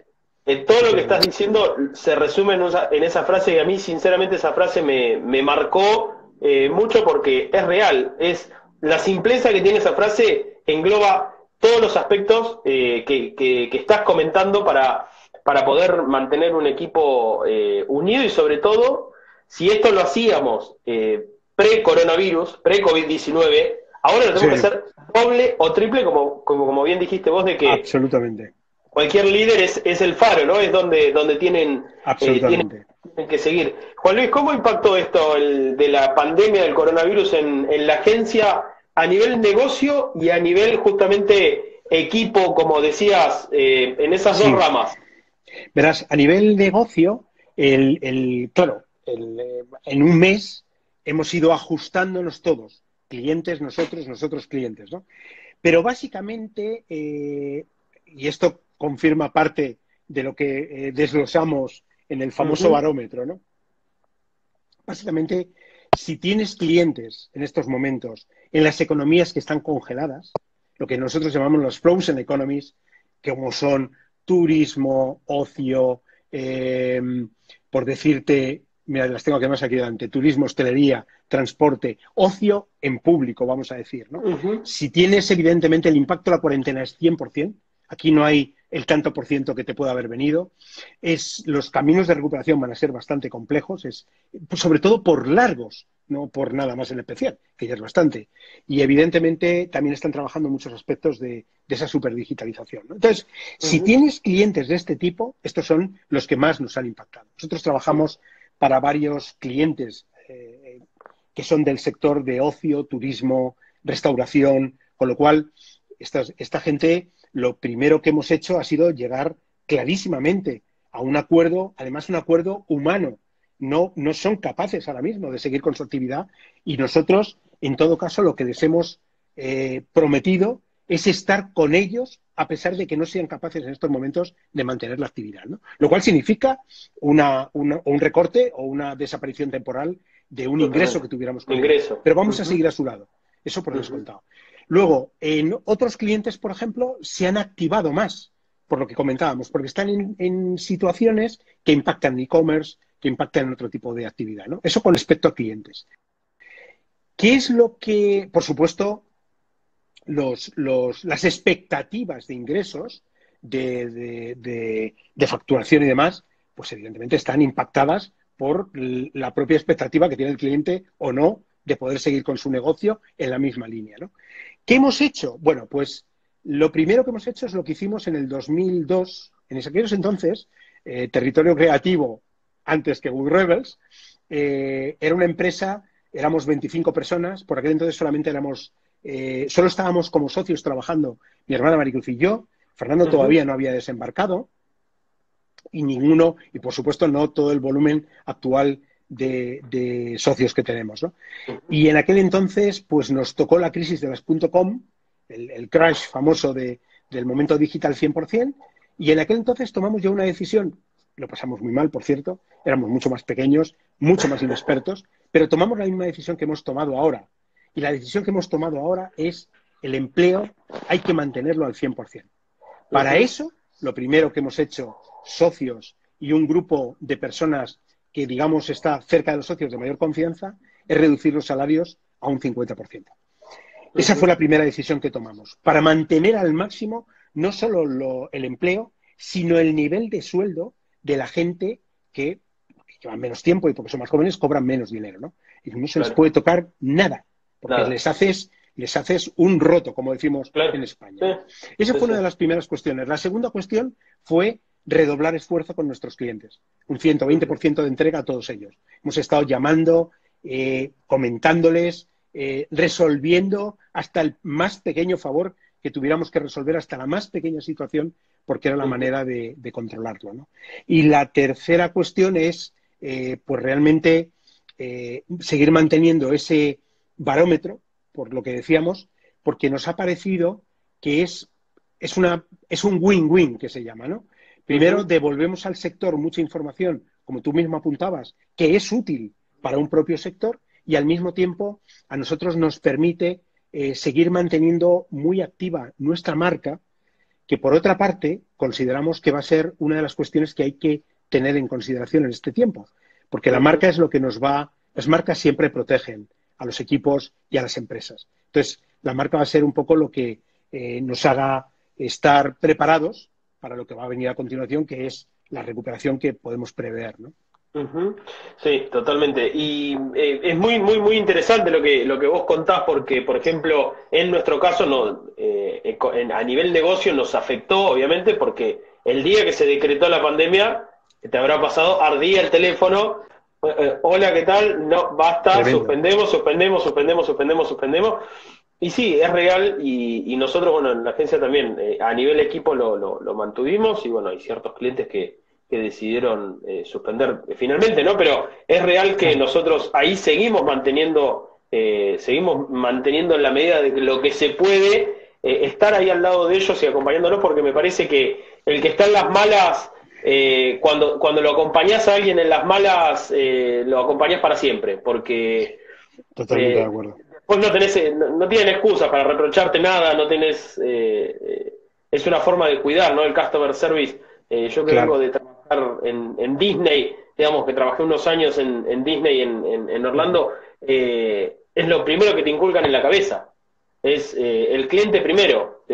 S2: efectivamente,
S1: todo lo que estás
S2: efectivamente.
S1: diciendo se resume en esa frase y a mí, sinceramente, esa frase me marcó mucho porque es real. La simpleza que tiene esa frase engloba todos los aspectos que estás comentando para poder mantener un equipo unido y sobre todo, si esto lo hacíamos pre-coronavirus, pre-COVID-19, ahora lo
S2: Sí,
S1: tenemos que hacer doble o triple, como bien dijiste vos, de que
S2: absolutamente,
S1: cualquier líder es el faro, ¿no? Es donde
S2: absolutamente.
S1: tienen que seguir. Juan Luis, ¿cómo impactó esto de la pandemia del coronavirus en la agencia a nivel negocio y a nivel justamente equipo, como decías, en esas dos
S2: Sí,
S1: ramas?
S2: verás, a nivel negocio, claro, en un mes hemos ido ajustándonos todos, clientes, nosotros clientes, ¿no? Pero básicamente, y esto confirma parte de lo que desglosamos en el famoso
S1: Ujú,
S2: barómetro, ¿no? Básicamente, si tienes clientes en estos momentos en las economías que están congeladas, lo que nosotros llamamos los frozen economies, como son turismo, ocio, eh, por decirte, mira, las tengo aquí más aquí delante, turismo, hostelería, transporte, ocio en público, vamos a decir, ¿no?
S1: ujú,
S2: Si tienes, evidentemente, el impacto de la cuarentena es 100%, aquí no hay el tanto por ciento que te pueda haber venido, los caminos de recuperación van a ser bastante complejos, pues sobre todo por largos, no por nada más en especial, que ya es bastante. Y evidentemente también están trabajando muchos aspectos de esa superdigitalización, ¿no? Entonces, si
S1: ujú,
S2: tienes clientes de este tipo, estos son los que más nos han impactado. Nosotros trabajamos para varios clientes que son del sector de ocio, turismo, restauración, con lo cual esta gente lo primero que hemos hecho ha sido llegar clarísimamente a un acuerdo, además un acuerdo humano. No son capaces ahora mismo de seguir con su actividad y nosotros, en todo caso, lo que les hemos prometido es estar con ellos a pesar de que no sean capaces en estos momentos de mantener la actividad, ¿no? Lo cual significa un recorte o una desaparición temporal de un ingreso
S1: totalmente.
S2: que tuviéramos
S1: De
S2: con ellos.
S1: ingreso.
S2: Pero vamos a
S1: Ujú,
S2: seguir a su lado. Eso por
S1: ujú,
S2: descontado. Luego, en otros clientes, por ejemplo, se han activado más, por lo que comentábamos, porque están en situaciones que impactan en e-commerce, que impactan en otro tipo de actividad, ¿no? Eso con respecto a clientes. ¿Qué es lo que, por supuesto, las expectativas de ingresos, de facturación y demás, pues evidentemente están impactadas por la propia expectativa que tiene el cliente o no de poder seguir con su negocio en la misma línea, ¿no? ¿Qué hemos hecho? Bueno, pues lo primero que hemos hecho es lo que hicimos en el 2002, en aquellos entonces, Territorio Creativo, antes que Google Rebels, era una empresa, éramos 25 personas, por aquel entonces solo estábamos como socios trabajando mi hermana Maricruz y yo. Fernando
S1: ujú,
S2: todavía no había desembarcado y por supuesto no todo el volumen actual de socios que tenemos, ¿no?
S1: ujú,
S2: Y en aquel entonces, pues nos tocó la crisis de las .com, el crash famoso del momento digital 100%, y en aquel entonces tomamos ya una decisión, lo pasamos muy mal, por cierto, éramos mucho más pequeños, mucho más inexpertos, pero tomamos la misma decisión que hemos tomado ahora. Y la decisión que hemos tomado ahora es el empleo hay que mantenerlo al 100%. Para
S1: ujú.
S2: eso, lo primero que hemos hecho, socios y un grupo de personas que, digamos, está cerca de los socios de mayor confianza, es reducir los salarios a un 50%. Esa fue
S1: Ujú,
S2: la primera decisión que tomamos, para mantener al máximo no solo el empleo, sino el nivel de sueldo de la gente que llevan menos tiempo y porque son más jóvenes cobran menos dinero, ¿no? Y no se les
S1: claro,
S2: puede tocar nada, porque
S1: nada,
S2: les haces un roto, como decimos en
S1: claro,
S2: España,
S1: sí,
S2: ¿no? Esa
S1: sí,
S2: fue
S1: sí.
S2: una de las primeras cuestiones. La segunda cuestión fue redoblar esfuerzo con nuestros clientes, un
S1: Ujú,
S2: 120% de entrega a todos ellos. Hemos estado llamando, comentándoles, resolviendo hasta el más pequeño favor que tuviéramos que resolver, hasta la más pequeña situación porque era la manera de controlarlo, ¿no? Y la tercera cuestión es, pues realmente, seguir manteniendo ese barómetro, por lo que decíamos, porque nos ha parecido que es un win-win que se llama, ¿no? Primero, devolvemos al sector mucha información, como tú mismo apuntabas, que es útil para un propio sector y al mismo tiempo a nosotros nos permite seguir manteniendo muy activa nuestra marca, que por otra parte consideramos que va a ser una de las cuestiones que hay que tener en consideración en este tiempo, porque la marca es lo que las marcas siempre protegen a los equipos y a las empresas. Entonces, la marca va a ser un poco lo que nos haga estar preparados para lo que va a venir a continuación, que es la recuperación que podemos prever, ¿no?
S1: Sí, totalmente. Y es muy, muy, muy interesante lo que vos contás, porque, por ejemplo, en nuestro caso, a nivel negocio nos afectó, obviamente, porque el día que se decretó la pandemia, te habrá pasado, ardía el teléfono. Hola, ¿qué tal? No, basta,
S2: Tremendo.
S1: suspendemos. Y sí, es real, y nosotros, bueno, en la agencia también, a nivel equipo lo mantuvimos, y bueno, hay ciertos clientes que decidieron suspender finalmente, ¿no? Pero es real que nosotros ahí seguimos manteniendo en la medida de lo que se puede, estar ahí al lado de ellos y acompañándolos, porque me parece que el que está en las malas, cuando lo acompañás a alguien en las malas, lo acompañás para siempre, porque
S2: Totalmente de acuerdo.
S1: vos no tienen excusas para reprocharte nada, no tenés, es una forma de cuidar, ¿no? El customer service. Yo que vengo de trabajar en Disney, digamos que trabajé unos años en Disney en Orlando, es lo primero que te inculcan en la cabeza. Es el cliente primero.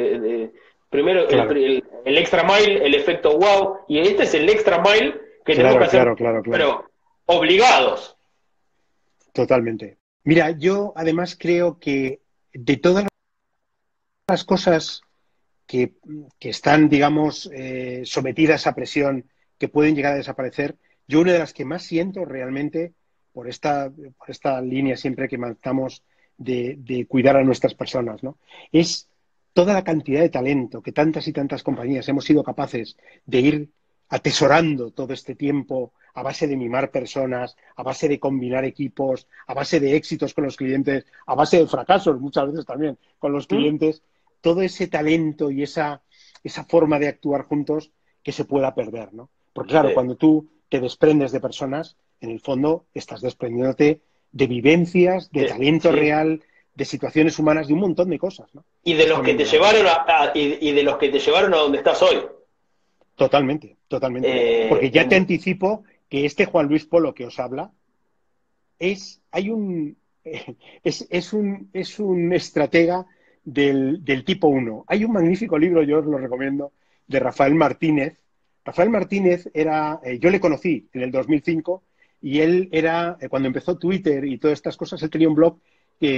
S1: Primero
S2: Claro.
S1: el extra mile, el efecto wow, y este es el extra mile que tenemos que hacer,
S2: Claro.
S1: pero obligados.
S2: Totalmente. Mira, yo además creo que de todas las cosas que están, digamos, sometidas a presión, que pueden llegar a desaparecer, yo una de las que más siento realmente por esta línea siempre que marcamos de cuidar a nuestras personas, ¿no? Es toda la cantidad de talento que tantas y tantas compañías hemos sido capaces de ir atesorando todo este tiempo a base de mimar personas, a base de combinar equipos, a base de éxitos con los clientes, a base de fracasos muchas veces también con los clientes, todo ese talento y esa forma de actuar juntos que se pueda perder, ¿no? Porque claro, cuando tú te desprendes de personas, en el fondo estás desprendiéndote de vivencias, de talento real, de situaciones humanas, de un montón de cosas, ¿no?
S1: Y de los que te llevaron y de los que te llevaron a donde estás hoy.
S2: Totalmente. Porque ya te anticipo que este Juan Luis Polo que os habla es un estratega del tipo 1. Hay un magnífico libro, yo os lo recomiendo, de Rafael Martínez. Rafael Martínez yo le conocí en el 2005 y él era, cuando empezó Twitter y todas estas cosas, él tenía un blog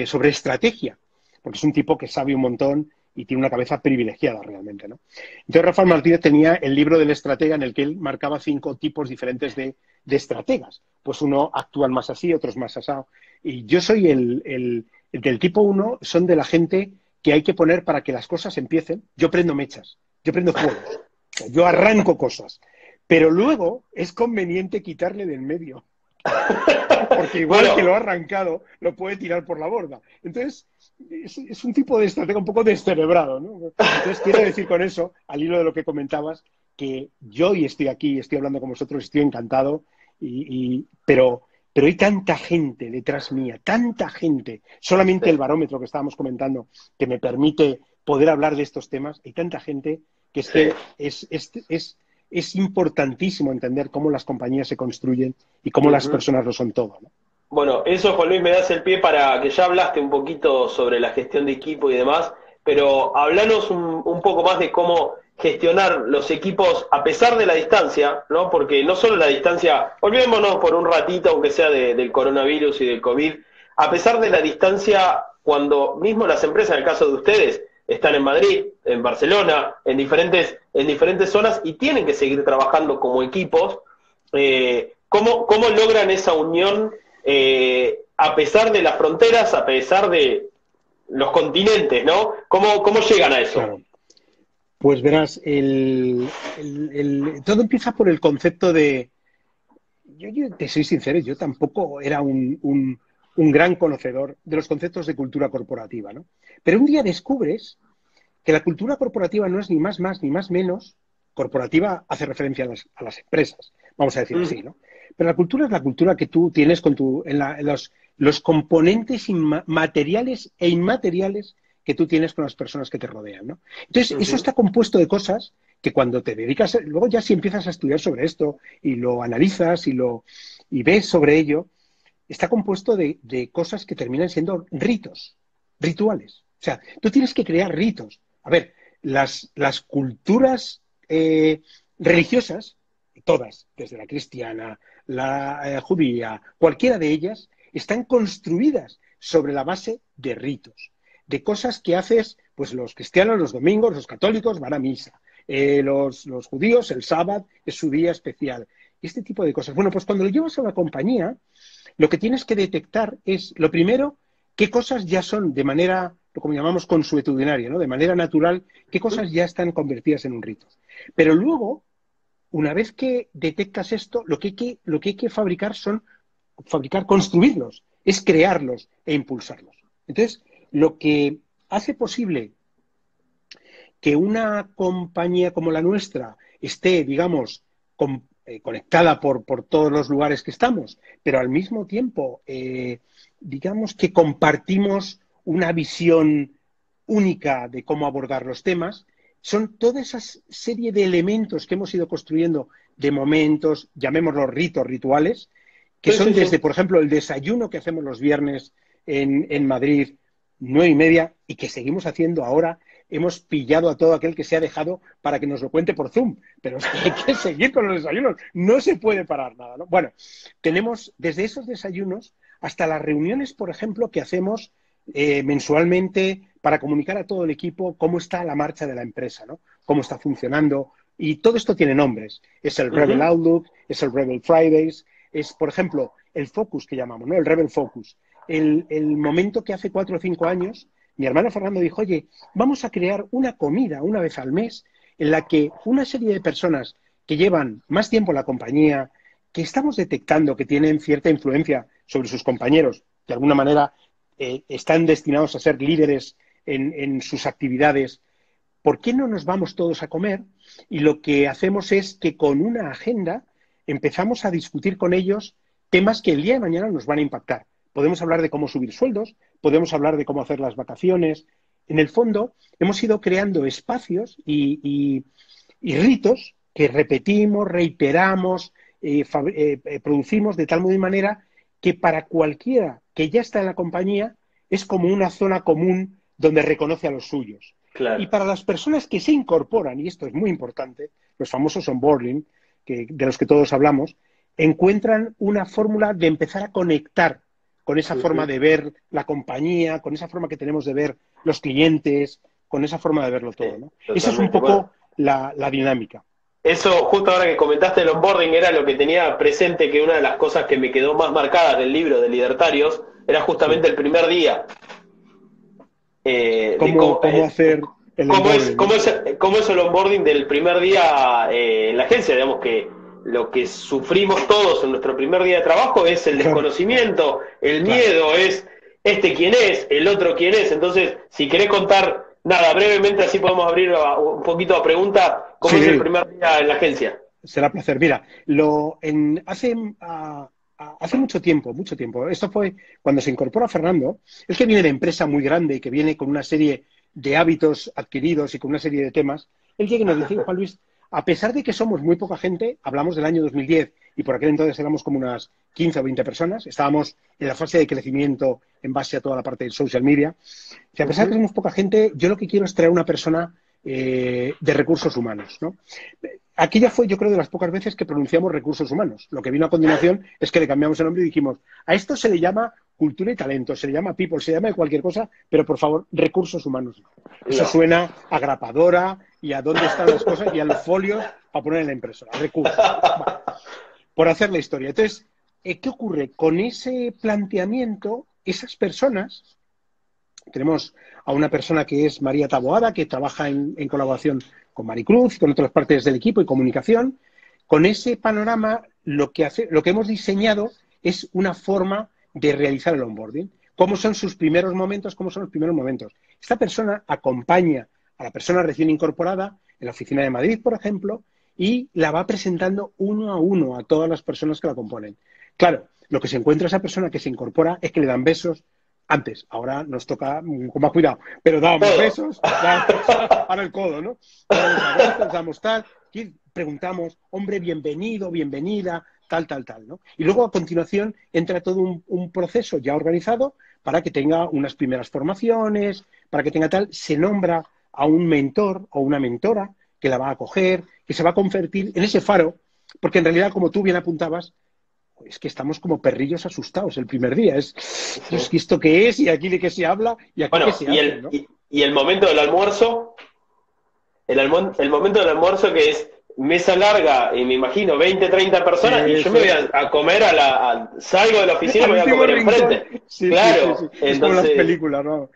S2: sobre estrategia, porque es un tipo que sabe un montón y tiene una cabeza privilegiada realmente, ¿no? Entonces Rafael Martínez tenía el libro del estratega en el que él marcaba 5 tipos diferentes de estrategas. Pues uno actúan más así, otros más asado. Y yo soy el del tipo 1, son de la gente que hay que poner para que las cosas empiecen. Yo prendo mechas, yo prendo fuegos, yo arranco cosas. Pero luego es conveniente quitarle del medio. Porque igual que lo ha arrancado, lo puede tirar por la borda. Entonces, es un tipo de estratega un poco descerebrado, ¿no? Entonces, quiero decir con eso, al hilo de lo que comentabas, que yo hoy estoy aquí, estoy hablando con vosotros, estoy encantado, pero hay tanta gente detrás mía, tanta gente, solamente el barómetro que estábamos comentando, que me permite poder hablar de estos temas, hay tanta gente que es importantísimo entender cómo las compañías se construyen y cómo las personas lo son todo, ¿no?
S1: Bueno, eso, Juan Luis, me das el pie para que ya hablaste un poquito sobre la gestión de equipo y demás, pero hablanos un poco más de cómo gestionar los equipos a pesar de la distancia, ¿no? Porque no solo la distancia, olvidémonos por un ratito, aunque sea del coronavirus y del COVID, a pesar de la distancia, cuando mismo las empresas, en el caso de ustedes, están en Madrid, en Barcelona, en diferentes zonas y tienen que seguir trabajando como equipos, ¿cómo logran esa unión a pesar de las fronteras, a pesar de los continentes, ¿no? ¿Cómo llegan a eso?
S2: Claro. Pues verás, todo empieza por el concepto de... Yo te soy sincero, yo tampoco era un gran conocedor de los conceptos de cultura corporativa, ¿no? Pero un día descubres que la cultura corporativa no es ni más ni más menos, corporativa hace referencia a las empresas, vamos a decir así, ¿no? Pero la cultura es la cultura que tú tienes con en los componentes materiales e inmateriales que tú tienes con las personas que te rodean, ¿no? Entonces, eso está compuesto de cosas que cuando te dedicas, luego ya si empiezas a estudiar sobre esto y lo analizas y ves sobre ello, está compuesto de cosas que terminan siendo ritos, rituales. O sea, tú tienes que crear ritos. A ver, las culturas religiosas, todas, desde la cristiana, la judía, cualquiera de ellas, están construidas sobre la base de ritos, de cosas que haces, pues los cristianos los domingos, los católicos van a misa, los judíos el sábado es su día especial, este tipo de cosas. Bueno, pues cuando lo llevas a una compañía, lo que tienes que detectar es, lo primero, qué cosas ya son de manera, como llamamos, consuetudinaria, ¿no? De manera natural, qué cosas ya están convertidas en un rito. Pero luego, una vez que detectas esto, lo que hay que construirlos, es crearlos e impulsarlos. Entonces, lo que hace posible que una compañía como la nuestra esté, digamos, conectada por todos los lugares que estamos, pero al mismo tiempo, digamos que compartimos una visión única de cómo abordar los temas, son toda esa serie de elementos que hemos ido construyendo, de momentos, llamémoslos ritos, rituales, que son desde, por ejemplo, el desayuno que hacemos los viernes en Madrid, 9:30, y que seguimos haciendo ahora. Hemos pillado a todo aquel que se ha dejado para que nos lo cuente por Zoom, pero es que hay que seguir con los desayunos, no se puede parar nada, ¿no? Bueno, tenemos desde esos desayunos hasta las reuniones, por ejemplo, que hacemos mensualmente para comunicar a todo el equipo cómo está la marcha de la empresa, ¿no? Cómo está funcionando, y todo esto tiene nombres. Es el Rebel Outlook, es el Rebel Fridays, es, por ejemplo, el Focus que llamamos, ¿no? El Rebel Focus. El momento que hace 4 o 5 años mi hermano Fernando dijo, oye, vamos a crear una comida una vez al mes en la que una serie de personas que llevan más tiempo en la compañía, que estamos detectando que tienen cierta influencia sobre sus compañeros, de alguna manera están destinados a ser líderes en sus actividades, ¿por qué no nos vamos todos a comer? Y lo que hacemos es que con una agenda empezamos a discutir con ellos temas que el día de mañana nos van a impactar. Podemos hablar de cómo subir sueldos, podemos hablar de cómo hacer las vacaciones. En el fondo, hemos ido creando espacios y ritos que repetimos, reiteramos, producimos de tal modo y manera que para cualquiera que ya está en la compañía es como una zona común donde reconoce a los suyos. Claro. Y para las personas que se incorporan, y esto es muy importante, los famosos onboarding, de los que todos hablamos, encuentran una fórmula de empezar a conectar con esa forma de ver la compañía, con esa forma que tenemos de ver los clientes, con esa forma de verlo todo, ¿no? Esa es un poco la dinámica.
S1: Eso, justo ahora que comentaste el onboarding, era lo que tenía presente, que una de las cosas que me quedó más marcada del libro de Libertarios era justamente el primer día.
S2: ¿Cómo hacer el onboarding?
S1: ¿Cómo es el onboarding del primer día en la agencia? Digamos que lo que sufrimos todos en nuestro primer día de trabajo es el desconocimiento, el miedo, es quién es, el otro quién es. Entonces, si querés contar, nada, brevemente, así podemos abrir un poquito a pregunta, ¿cómo es el primer día en la agencia?
S2: Será placer. Mira, hace mucho tiempo, esto fue cuando se incorpora Fernando, es que viene de empresa muy grande y que viene con una serie de hábitos adquiridos y con una serie de temas. Él llega y nos dice, Juan Luis, a pesar de que somos muy poca gente, hablamos del año 2010 y por aquel entonces éramos como unas 15 o 20 personas, estábamos en la fase de crecimiento en base a toda la parte de social media. Y a pesar de que somos poca gente, yo lo que quiero es traer una persona de recursos humanos, ¿no? Aquella fue, yo creo, de las pocas veces que pronunciamos recursos humanos. Lo que vino a continuación es que le cambiamos el nombre y dijimos, a esto se le llama cultura y talento, se le llama people, se le llama de cualquier cosa, pero por favor, recursos humanos. Eso suena a grapadora y a dónde están las cosas y a los folios para poner en la impresora. Recursos. Bueno, por hacer la historia. Entonces, ¿qué ocurre? Con ese planteamiento, esas personas tenemos a una persona que es María Taboada, que trabaja en colaboración con Maricruz, con otras partes del equipo y comunicación. Con ese panorama, lo que hemos diseñado es una forma de realizar el onboarding. ¿Cómo son sus primeros momentos? ¿Cómo son los primeros momentos? Esta persona acompaña a la persona recién incorporada en la oficina de Madrid, por ejemplo, y la va presentando uno a uno a todas las personas que la componen. Claro, lo que se encuentra esa persona que se incorpora es que le dan besos antes. Ahora nos toca con más cuidado, pero dábamos besos, ahora el codo, ¿no? Damos tal, y preguntamos, hombre, bienvenido, bienvenida, tal, ¿no? Y luego a continuación entra todo un proceso ya organizado para que tenga unas primeras formaciones, para que tenga tal, se nombra a un mentor o una mentora que la va a acoger, que se va a convertir en ese faro, porque en realidad, como tú bien apuntabas, es que estamos como perrillos asustados el primer día. Es que esto qué es, y aquí de qué se habla, y aquí qué se hace, ¿no?
S1: Y el momento del almuerzo, el momento del almuerzo que es mesa larga, y me imagino 20, 30 personas, y yo me voy a comer salgo de la oficina y me voy a comer enfrente.
S2: Sí,
S1: claro.
S2: Sí. Es como las películas, ¿no?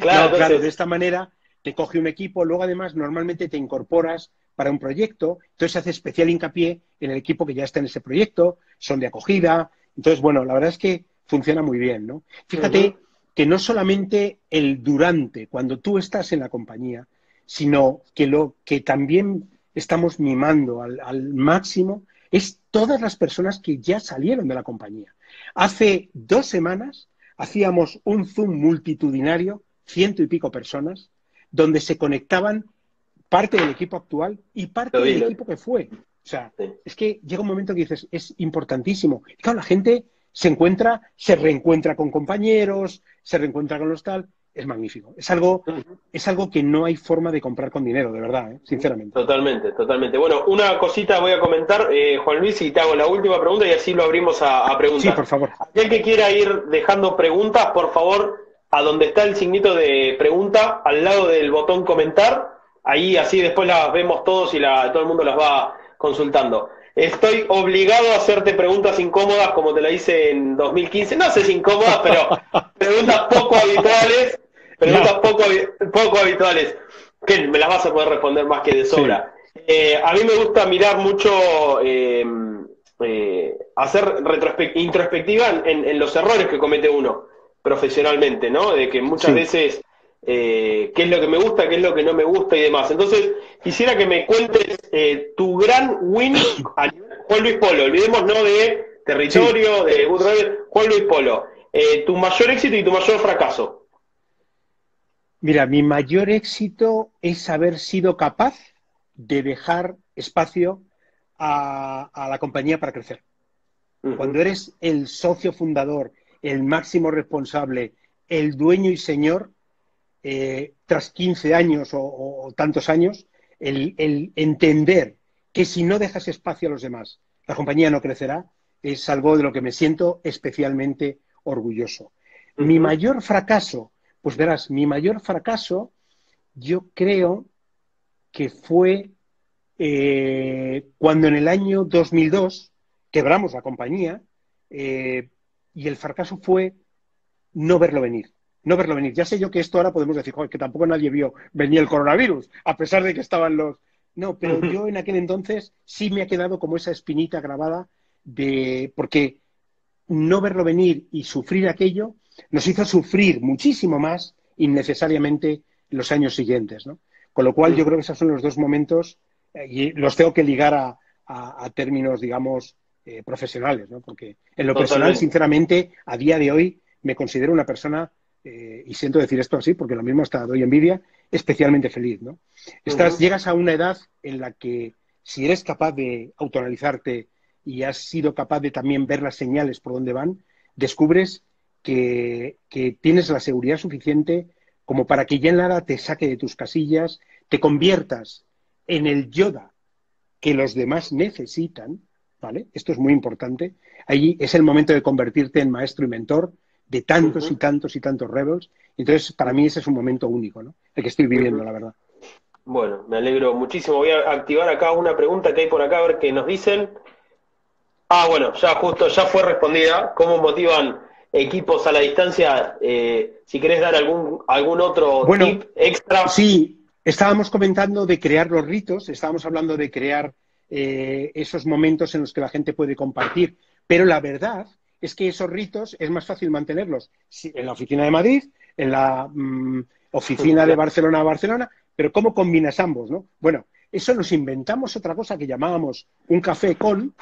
S2: Claro, de esta manera te coge un equipo, luego además normalmente te incorporas para un proyecto, entonces se hace especial hincapié en el equipo que ya está en ese proyecto, son de acogida, entonces bueno, la verdad es que funciona muy bien, ¿no? Fíjate que no solamente el durante, cuando tú estás en la compañía, sino que lo que también estamos mimando al máximo es todas las personas que ya salieron de la compañía. Hace 2 semanas hacíamos un Zoom multitudinario, 100 y pico personas, donde se conectaban parte del equipo actual y parte del equipo que fue. O sea, es que llega un momento que dices, es importantísimo. Y claro, la gente se reencuentra con compañeros, se reencuentra con los tal. Es magnífico. Es algo que no hay forma de comprar con dinero, de verdad, sinceramente.
S1: Totalmente. Bueno, una cosita voy a comentar, Juan Luis, y te hago la última pregunta y así lo abrimos a preguntas.
S2: Sí, por favor.
S1: Aquel que quiera ir dejando preguntas, por favor, a donde está el signito de pregunta, al lado del botón comentar, ahí así después las vemos todos y todo el mundo las va consultando. Estoy obligado a hacerte preguntas incómodas como te la hice en 2015. No sé si incómodas, pero preguntas poco habituales. Poco habituales. Que me las vas a poder responder más que de sobra. Sí. A mí me gusta mirar mucho, hacer introspectiva en los errores que comete uno profesionalmente, ¿no? De que muchas veces... qué es lo que me gusta, qué es lo que no me gusta y demás. Entonces, quisiera que me cuentes tu gran win a Juan Luis Polo. Olvidemos no de territorio, de Good Driver, Juan Luis Polo. Tu mayor éxito y tu mayor fracaso.
S2: Mira, mi mayor éxito es haber sido capaz de dejar espacio a la compañía para crecer. Cuando eres el socio fundador, el máximo responsable, el dueño y señor, tras 15 años o tantos años, el entender que si no dejas espacio a los demás, la compañía no crecerá, es algo de lo que me siento especialmente orgulloso. Mi mayor fracaso, pues verás, yo creo que fue cuando en el año 2002 quebramos la compañía y el fracaso fue no verlo venir. No verlo venir. Ya sé yo que esto ahora podemos decir, joder, que tampoco nadie vio venir el coronavirus, a pesar de que estaban los... No, pero yo en aquel entonces sí me ha quedado como esa espinita grabada porque no verlo venir y sufrir aquello nos hizo sufrir muchísimo más innecesariamente los años siguientes, ¿no? Con lo cual yo creo que esos son los dos momentos y los tengo que ligar a términos, digamos, profesionales, ¿no? Porque en lo personal, sinceramente, a día de hoy me considero una persona, y siento decir esto así porque lo mismo hasta doy envidia, especialmente feliz, ¿no? Llegas a una edad en la que si eres capaz de autoanalizarte y has sido capaz de también ver las señales por dónde van, descubres que tienes la seguridad suficiente como para que ya nada te saque de tus casillas, te conviertas en el Yoda que los demás necesitan, ¿vale? Esto es muy importante. Ahí es el momento de convertirte en maestro y mentor de tantos y tantos y tantos rebels. Entonces, para mí ese es un momento único, ¿no? El que estoy viviendo, la verdad.
S1: Bueno, me alegro muchísimo. Voy a activar acá una pregunta que hay por acá, a ver qué nos dicen. Bueno, ya fue respondida. ¿Cómo motivan equipos a la distancia, si querés dar algún otro tip extra.
S2: Sí, estábamos comentando de crear los ritos, estábamos hablando de crear esos momentos en los que la gente puede compartir, pero la verdad es que esos ritos es más fácil mantenerlos en la oficina de Madrid, en la oficina de Barcelona a Barcelona, pero ¿cómo combinas ambos, no? Bueno, eso nos inventamos otra cosa que llamábamos un café con,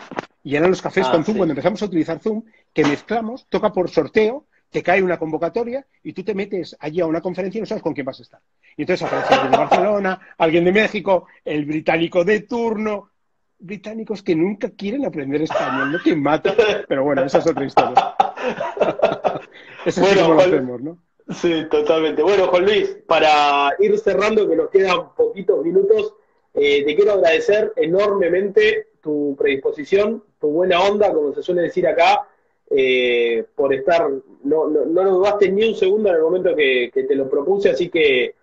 S2: y eran los cafés con Zoom, cuando empezamos a utilizar Zoom, que mezclamos, toca por sorteo, te cae una convocatoria y tú te metes allí a una conferencia y no sabes con quién vas a estar. Y entonces aparece alguien de Barcelona, alguien de México, el británico de turno, británicos que nunca quieren aprender español, ¿no? Que mata. Pero bueno, esa es otra historia. Eso sí como lo hacemos, ¿no?
S1: Sí, totalmente. Bueno, Juan Luis, para ir cerrando, que nos quedan poquitos minutos, te quiero agradecer enormemente tu predisposición, tu buena onda, como se suele decir acá, por estar, no lo dudaste ni un segundo en el momento que te lo propuse, así que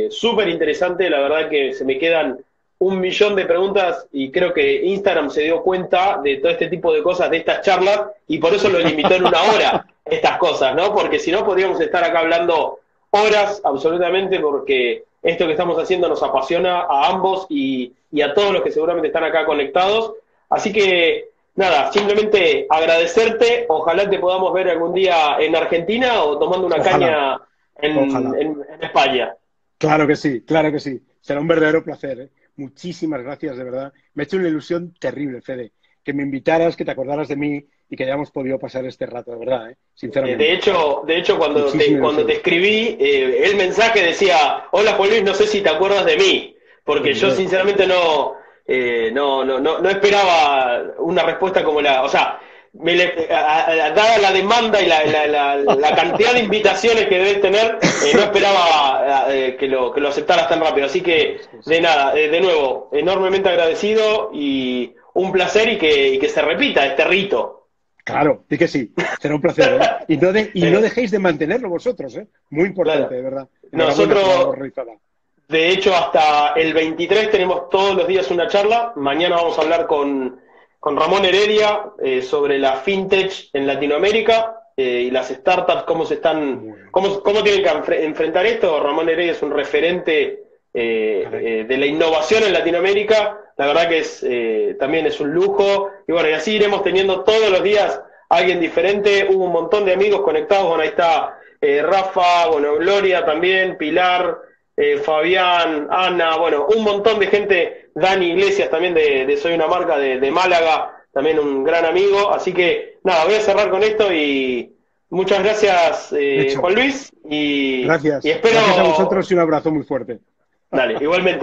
S1: súper interesante, la verdad que se me quedan 1.000.000 de preguntas y creo que Instagram se dio cuenta de todo este tipo de cosas, de estas charlas, y por eso lo limitó en 1 hora, estas cosas, ¿no? Porque si no podríamos estar acá hablando horas, absolutamente, porque esto que estamos haciendo nos apasiona a ambos y a todos los que seguramente están acá conectados. Así que, nada, simplemente agradecerte, ojalá te podamos ver algún día en Argentina o tomando una caña en España.
S2: Claro que sí, claro que sí. Será un verdadero placer, ¿eh? Muchísimas gracias, de verdad. Me ha hecho una ilusión terrible, Fede, que me invitaras, que te acordaras de mí y que hayamos podido pasar este rato, de verdad, ¿eh? Sinceramente.
S1: De hecho cuando te escribí, el mensaje decía, hola Juan Luis, no sé si te acuerdas de mí, porque yo sinceramente no esperaba una respuesta como o sea, dada la demanda y la cantidad de invitaciones que debes tener, no esperaba que lo aceptaras tan rápido. Así que, de nada, de nuevo, enormemente agradecido y un placer y que se repita este rito.
S2: Claro, di que sí, será un placer, ¿eh? Y no dejéis de mantenerlo vosotros, ¿eh? Muy importante, claro. De verdad.
S1: Nosotros, de hecho, hasta el 23 tenemos todos los días una charla. Mañana vamos a hablar con Ramón Heredia sobre la fintech en Latinoamérica y las startups, cómo tienen que enfrentar esto. Ramón Heredia es un referente de la innovación en Latinoamérica. La verdad que también es un lujo. Y bueno, y así iremos teniendo todos los días a alguien diferente. Hubo un montón de amigos conectados. Bueno, ahí está Rafa, bueno, Gloria también, Pilar, Fabián, Ana, bueno, un montón de gente. Dani Iglesias también de Soy una Marca de Málaga, también un gran amigo. Así que nada, voy a cerrar con esto y muchas gracias, Juan Luis.
S2: Gracias.
S1: Y espero...
S2: Gracias a vosotros y un abrazo muy fuerte.
S1: Dale, igualmente.